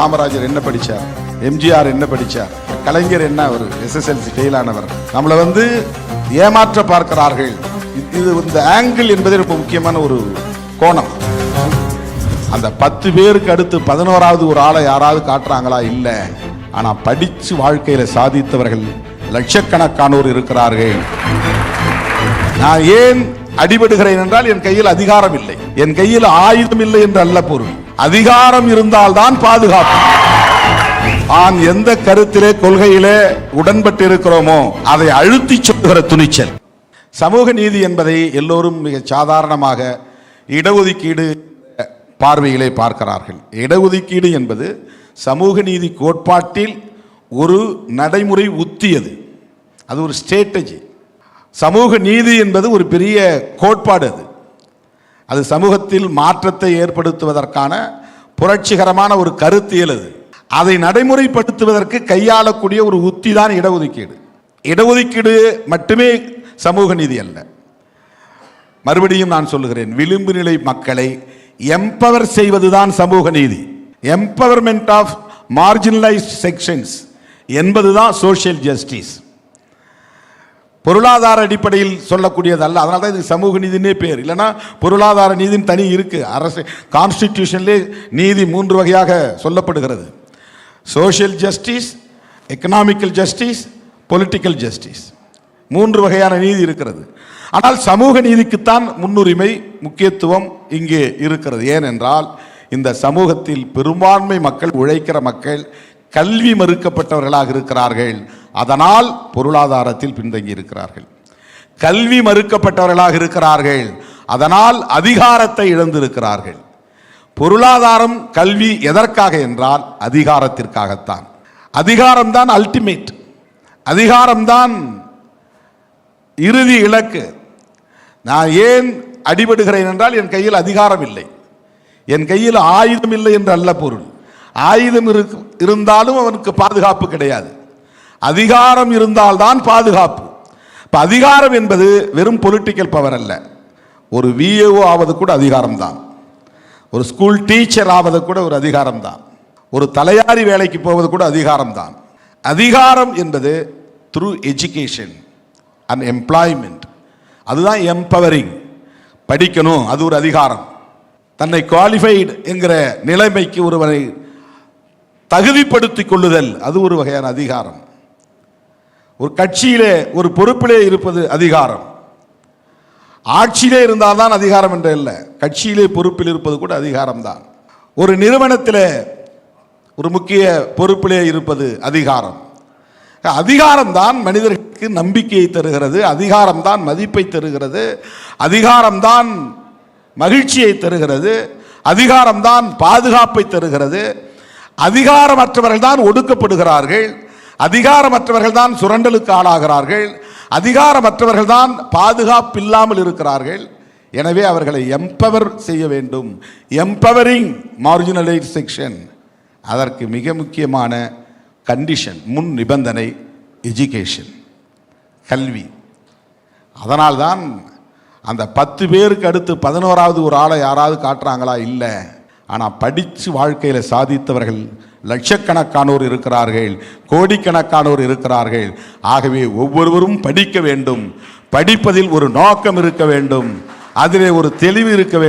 காமராஜர் என்ன படிச்சார், எம்ஜிஆர் என்ன படிச்சார், கலைஞர் என்ன ஒரு SSLC ஃபெயிலானவர். நம்மளை ஏமாற்ற பார்க்கிறார்கள். இது இந்த ஆங்கிள் என்பது ரொம்ப முக்கியமான ஒரு கோணம். அந்த 10 பேருக்கு அடுத்து 11வது ஒரு ஆளை யாராவது காட்டுறாங்களா? இல்லை. ஆனா படிச்சு வாழ்க்கையில சாதித்தவர்கள் லட்சக்கணக்கானோர் இருக்கிறார்கள். நான் ஏன் அடிபடுகிறேன் என்றால் என் கையில் அதிகாரம் இல்லை, என் கையில் ஆயுதம் இல்லை என்று அல்ல பொருள். அதிகாரம் இருந்தால்தான் பாதுகாப்பு. நான் எந்த கருத்திலே கொள்கையிலே உடன்பட்டு இருக்கிறோமோ அதை அழுத்தி சொல்லுகிற துணிச்சல். சமூக நீதி என்பதை எல்லோரும் மிக சாதாரணமாக இடஒதுக்கீடு பார்வையிலே பார்க்கிறார்கள். இடஒதுக்கீடு என்பது சமூக நீதி கோட்பாட்டில் ஒரு நடைமுறை உத்தியது, அது ஒரு ஸ்ட்ராட்டஜி. சமூக நீதி என்பது ஒரு பெரிய கோட்பாடு. அது சமூகத்தில் மாற்றத்தை ஏற்படுத்துவதற்கான புரட்சிகரமான ஒரு கருத்தியல். அதை நடைமுறைப்படுத்துவதற்கு கையாளக்கூடிய ஒரு உத்தி தான் இடஒதுக்கீடு. இடஒதுக்கீடு மட்டுமே சமூக நீதி அல்ல. மறுபடியும் நான் சொல்லுகிறேன், விளிம்பு நிலை மக்களை எம்பவர் செய்வதுதான் சமூக நீதி. எம்பவர்மெண்ட் ஆஃப் மார்ஜினலைஸ்ட் செக்ஷன்ஸ் என்பதுதான் சோஷியல் ஜஸ்டிஸ். பொருளாதார அடிப்படையில் சொல்லக்கூடியது அல்ல. அதனால தான் இது சமூக நீதினே பேர். இல்லைன்னா பொருளாதார நீதின்னு தனி இருக்கு. அரசு கான்ஸ்டிடியூஷன்லே நீதி 3 வகையாக சொல்லப்படுகிறது: social justice, economical justice, political justice. 3 வகையான நீதி இருக்கிறது. ஆனால் சமூக நீதிக்குத்தான் முன்னுரிமை, முக்கியத்துவம் இங்கே இருக்கிறது. ஏனென்றால் இந்த சமூகத்தில் பெரும்பான்மை மக்கள், உழைக்கிற மக்கள், கல்வி மறுக்கப்பட்டவர்களாக இருக்கிறார்கள். அதனால் பொருளாதாரத்தில் பின்தங்கி இருக்கிறார்கள். கல்வி மறுக்கப்பட்டவர்களாக இருக்கிறார்கள், அதனால் அதிகாரத்தை இழந்திருக்கிறார்கள். பொருளாதாரம், கல்வி எதற்காக என்றால் அதிகாரத்திற்காகத்தான். அதிகாரம்தான் அல்டிமேட், அதிகாரம்தான் இறுதி இலக்கு. நான் ஏன் அடிபடுகிறேன் என்றால் என் கையில் அதிகாரம் இல்லை, என் கையில் ஆயுதம் இல்லை என்று அல்ல பொருள். ஆயுதம் இருந்தாலும் அவனுக்கு பாதுகாப்பு கிடையாது. அதிகாரம் இருந்தால்தான் பாதுகாப்பு. இப்ப அதிகாரம் என்பது வெறும் பொலிட்டிக்கல் பவர் அல்ல. ஒரு VAO ஆவது கூட அதிகாரம் தான், ஒரு ஸ்கூல் டீச்சர் ஆவது கூட ஒரு அதிகாரம் தான், ஒரு தலையாரி வேலைக்கு போவது கூட அதிகாரம் தான். அதிகாரம் என்பது த்ரூ எஜுகேஷன் அண்ட் எம்ப்ளாய்மெண்ட், அதுதான் எம்பவரிங். படிக்கணும், அது ஒரு அதிகாரம். தன்னை குவாலிஃபைடு என்கிற நிலைமைக்கு ஒருவரை தகுதிப்படுத்திக் கொள்ளுதல், அது ஒரு வகையான அதிகாரம். ஒரு கட்சியிலே ஒரு பொறுப்பிலே இருப்பது அதிகாரம். ஆட்சியிலே இருந்தால்தான் அதிகாரம் என்று இல்லை, கட்சியிலே பொறுப்பில் இருப்பது கூட அதிகாரம் தான். ஒரு நிறுவனத்திலே ஒரு முக்கிய பொறுப்பிலே இருப்பது அதிகாரம். அதிகாரம் தான் மனிதர்களுக்கு நம்பிக்கையை தருகிறது, அதிகாரம் தான் மதிப்பை தருகிறது, அதிகாரம் தான் மகிழ்ச்சியை தருகிறது, அதிகாரம் தான் பாதுகாப்பை தருகிறது. அதிகாரமற்றவர்கள் தான் ஒடுக்கப்படுகிறார்கள், அதிகாரமற்றவர்கள் தான் சுரண்டலுக்கு ஆளாகிறார்கள், அதிகாரமற்றவர்கள் தான் பாதுகாப்பு இல்லாமல் இருக்கிறார்கள். எனவே அவர்களை எம்பவர் செய்ய வேண்டும். எம்பவரிங் மார்ஜினலைஸ்ட் செக்ஷன், அதற்கு மிக முக்கியமான கண்டிஷன், முன் நிபந்தனை எஜுகேஷன், கல்வி. அதனால்தான் அந்த 10 பேருக்கு அடுத்து 11வது ஒரு ஆளை யாராவது காட்டுறாங்களா? இல்லை. ஆனால் படித்து வாழ்க்கையில் சாதித்தவர்கள் லட்சக்கணக்கானோர் இருக்கிறார்கள், கோடிக்கணக்கானோர் இருக்கிறார்கள். ஆகவே ஒவ்வொருவரும் படிக்க வேண்டும். படிப்பதில் ஒரு நோக்கம் இருக்க வேண்டும், அதிலே ஒரு தெளிவு இருக்க வேண்டும்.